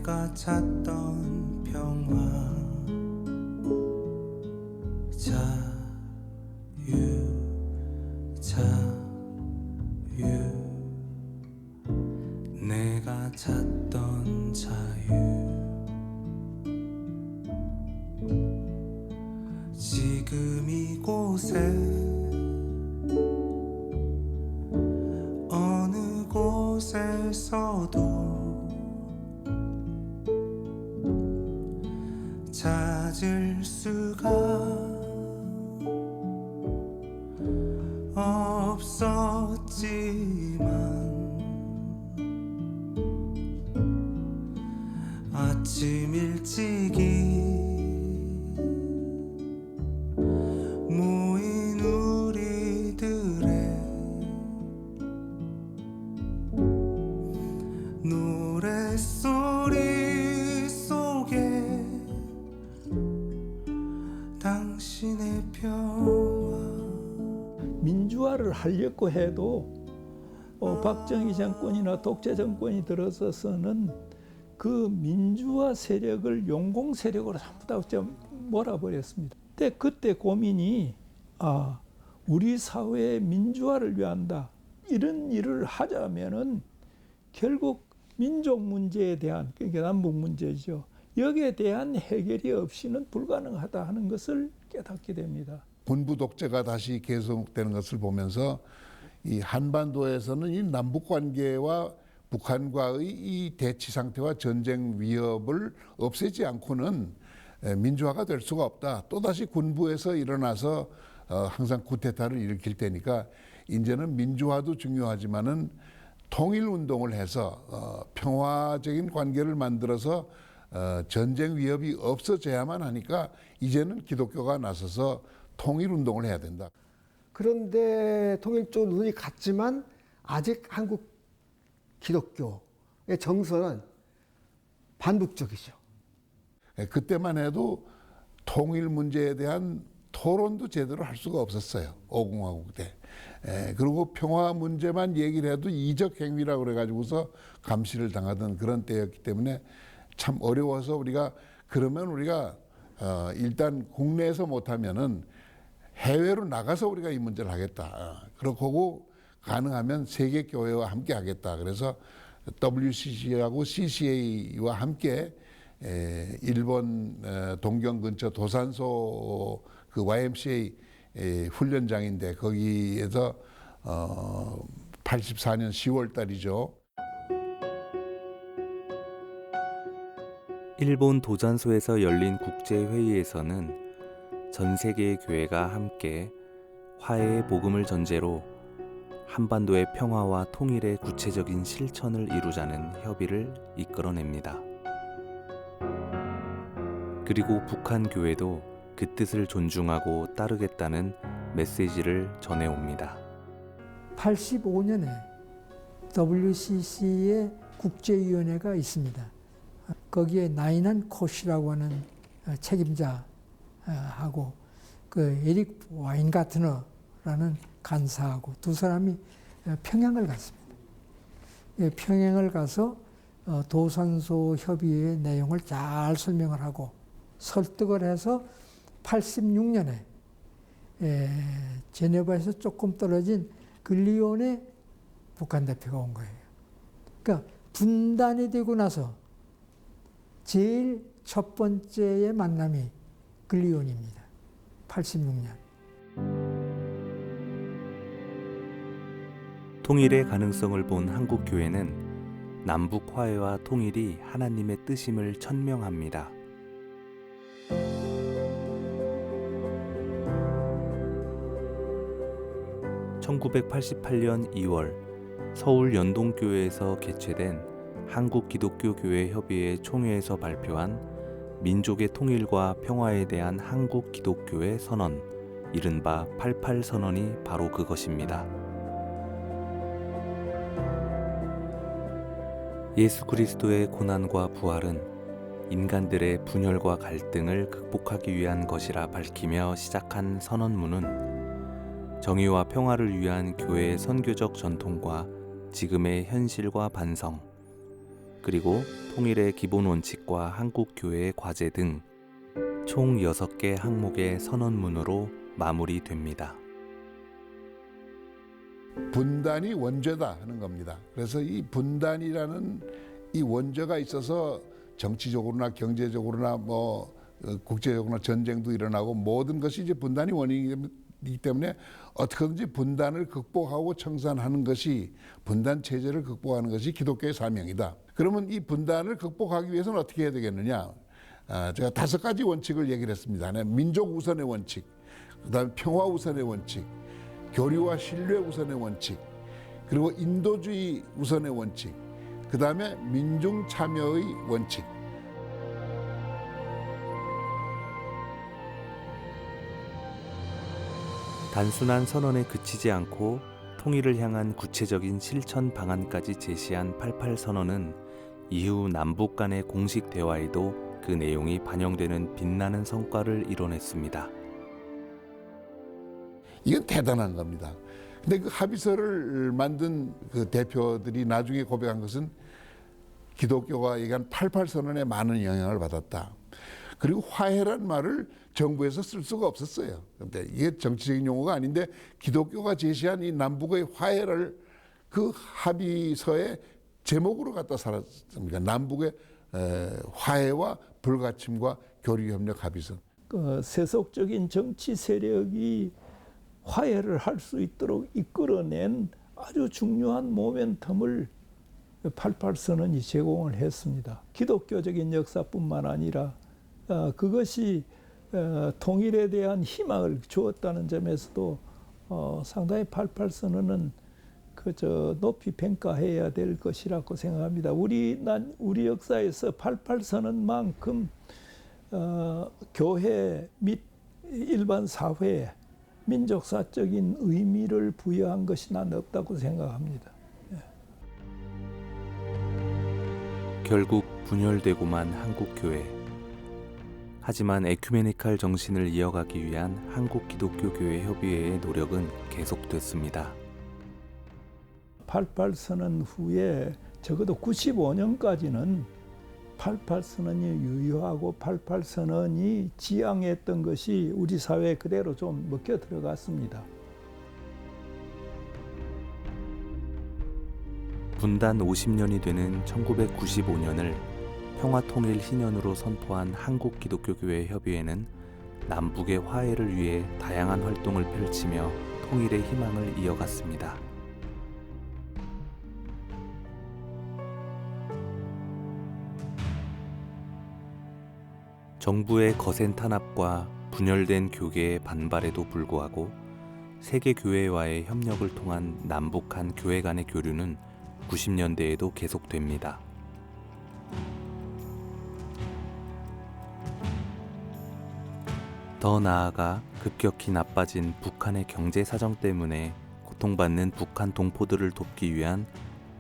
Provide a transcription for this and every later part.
내가 찾던 평화 자유 내가 찾던 자유 지금 이곳에 어느 곳에서도 찾을 수가 없었지만 아침 일찍이 모인 우리들의 노랫소리 속에 당신의 평화 민주화를 하려고 해도 박정희 정권이나 독재 정권이 들어서서는 그 민주화 세력을 용공 세력으로 전부 다 몰아버렸습니다. 그때 고민이 우리 사회의 민주화를 위한다. 이런 일을 하자면은 결국 민족 문제에 대한, 그러니까 남북 문제죠. 여기에 대한 해결이 없이는 불가능하다 하는 것을 깨닫게 됩니다. 군부 독재가 다시 계속되는 것을 보면서 이 한반도에서는 이 남북 관계와 북한과의 이 대치 상태와 전쟁 위협을 없애지 않고는 민주화가 될 수가 없다. 또다시 군부에서 일어나서 항상 쿠데타를 일으킬 테니까 이제는 민주화도 중요하지만은 통일 운동을 해서 평화적인 관계를 만들어서 전쟁 위협이 없어져야만 하니까 이제는 기독교가 나서서 통일 운동을 해야 된다. 그런데 통일 쪽 눈이 갔지만 아직 한국 기독교의 정서는 반북적이죠. 그때만 해도 통일 문제에 대한 토론도 제대로 할 수가 없었어요. 5공화국 때. 그리고 평화 문제만 얘기를 해도 이적 행위라고 그래가지고서 감시를 당하던 그런 때였기 때문에 참 어려워서 우리가 일단 국내에서 못하면은 해외로 나가서 우리가 이 문제를 하겠다. 그렇고 가능하면 세계 교회와 함께 하겠다. 그래서 WCC하고 CCA와 함께 일본 동경 근처 도산소 그 YMCA 훈련장인데 거기에서 84년 10월 달이죠. 일본 도산소에서 열린 국제회의에서는 전 세계의 교회가 함께 화해의 복음을 전제로 한반도의 평화와 통일의 구체적인 실천을 이루자는 협의를 이끌어냅니다. 그리고 북한 교회도 그 뜻을 존중하고 따르겠다는 메시지를 전해옵니다. 85년에 WCC의 국제위원회가 있습니다. 거기에 나이난 코시라고 하는 책임자하고 그 에릭 와인가트너라는 간사하고 두 사람이 평양을 갔습니다. 평양을 가서 도산소 협의회의 내용을 잘 설명을 하고 설득을 해서 86년에 제네바에서 조금 떨어진 글리온에 북한 대표가 온 거예요. 그러니까 분단이 되고 나서 제일 첫 번째의 만남이 글리온입니다. 86년. 통일의 가능성을 본 한국 교회는 남북 화해와 통일이 하나님의 뜻임을 천명합니다. (1988년 2월) 서울 연동교회에서 개최된 한국기독교교회협의회 총회에서 발표한 민족의 통일과 평화에 대한 한국 기독교의 선언, 이른바 88선언이 바로 그것입니다. 예수 그리스도의 고난과 부활은 인간들의 분열과 갈등을 극복하기 위한 것이라 밝히며 시작한 선언문은 정의와 평화를 위한 교회의 선교적 전통과 지금의 현실과 반성, 그리고 통일의 기본 원칙과 한국 교회의 과제 등 총 6개 항목의 선언문으로 마무리됩니다. 분단이 원죄다 하는 겁니다. 그래서 이 분단이라는 이 원죄가 있어서 정치적으로나 경제적으로나 뭐 국제적으로나 전쟁도 일어나고 모든 것이 이제 분단이 원인이기 때문에 어떻게든지 분단을 극복하고 청산하는 것이 분단 체제를 극복하는 것이 기독교의 사명이다. 그러면 이 분단을 극복하기 위해서는 어떻게 해야 되겠느냐? 제가 5가지 원칙을 얘기를 했습니다. 민족 우선의 원칙, 그다음에 평화 우선의 원칙, 교류와 신뢰 우선의 원칙, 그리고 인도주의 우선의 원칙, 그다음에 민중 참여의 원칙. 단순한 선언에 그치지 않고 통일을 향한 구체적인 실천 방안까지 제시한 88선언은 이후 남북 간의 공식 대화에도 그 내용이 반영되는 빛나는 성과를 이뤄냈습니다. 이건 대단한 겁니다. 근데 그 합의서를 만든 그 대표들이 나중에 고백한 것은 기독교가 얘기한 88선언에 많은 영향을 받았다. 그리고 화해란 말을 정부에서 쓸 수가 없었어요. 근데 이게 정치적인 용어가 아닌데 기독교가 제시한 이 남북의 화해를 그 합의서의 제목으로 갖다 살았습니다. 남북의 화해와 불가침과 교류협력 합의서. 그 세속적인 정치 세력이 화해를 할 수 있도록 이끌어낸 아주 중요한 모멘텀을 88선언이 제공을 했습니다. 기독교적인 역사뿐만 아니라 그것이 통일에 대한 희망을 주었다는 점에서도 상당히 88선언은 그저 높이 평가해야 될 것이라고 생각합니다. 우리 역사에서 88선언만큼 교회 및 일반 사회에 민족사적인 의미를 부여한 것이 난 없다고 생각합니다. 결국 분열되고만 한국교회. 하지만 에큐메니칼 정신을 이어가기 위한 한국기독교교회 협의회의 노력은 계속됐습니다. 88선언 후에 적어도 95년까지는 88선언이 유효하고 88선언이 지향했던 것이 우리 사회에 그대로 좀 먹혀 들어갔습니다. 분단 50년이 되는 1995년을 평화통일 희년으로 선포한 한국기독교교회 협의회는 남북의 화해를 위해 다양한 활동을 펼치며 통일의 희망을 이어갔습니다. 정부의 거센 탄압과 분열된 교계의 반발에도 불구하고 세계 교회와의 협력을 통한 남북한 교회 간의 교류는 90년대에도 계속됩니다. 더 나아가 급격히 나빠진 북한의 경제 사정 때문에 고통받는 북한 동포들을 돕기 위한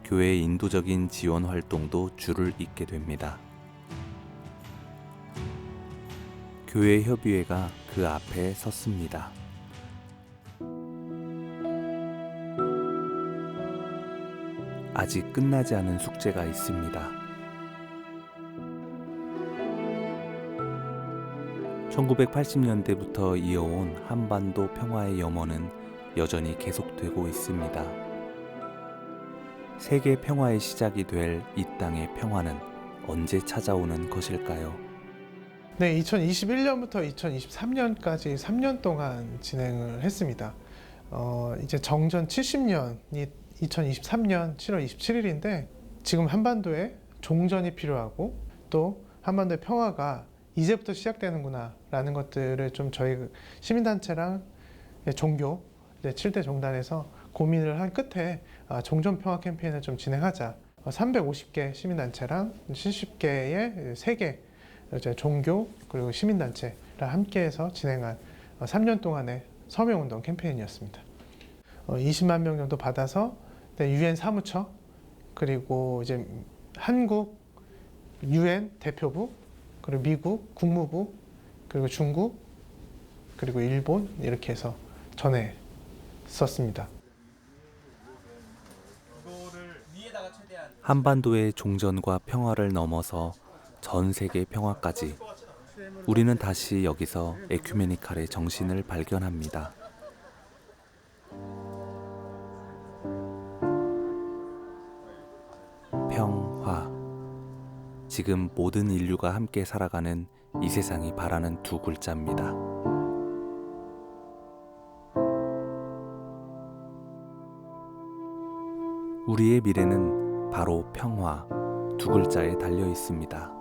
교회의 인도적인 지원 활동도 줄을 잇게 됩니다. 교회 협의회가 그 앞에 섰습니다. 아직 끝나지 않은 숙제가 있습니다. 1980년대부터 이어온 한반도 평화의 염원은 여전히 계속되고 있습니다. 세계 평화의 시작이 될 이 땅의 평화는 언제 찾아오는 것일까요? 네, 2021년부터 2023년까지 3년 동안 진행을 했습니다. 이제 정전 70년이 2023년 7월 27일인데 지금 한반도에 종전이 필요하고 또 한반도의 평화가 이제부터 시작되는구나 라는 것들을 좀 저희 시민단체랑 종교 7대 종단에서 고민을 한 끝에 종전평화 캠페인을 좀 진행하자. 350개 시민단체랑 70개의 세계 종교 그리고 시민단체랑 함께해서 진행한 3년 동안의 서명운동 캠페인이었습니다. 20만 명 정도 받아서 UN 사무처 그리고 이제 한국 UN 대표부 그리고 미국 국무부 그리고 중국 그리고 일본 이렇게 해서 전했었습니다. 이거를 위에다가 최대한 한반도의 종전과 평화를 넘어서 전 세계 평화까지 우리는 다시 여기서 에큐메니칼의 정신을 발견합니다. 평화. 지금 모든 인류가 함께 살아가는 이 세상이 바라는 두 글자입니다. 우리의 미래는 바로 평화 두 글자에 달려 있습니다.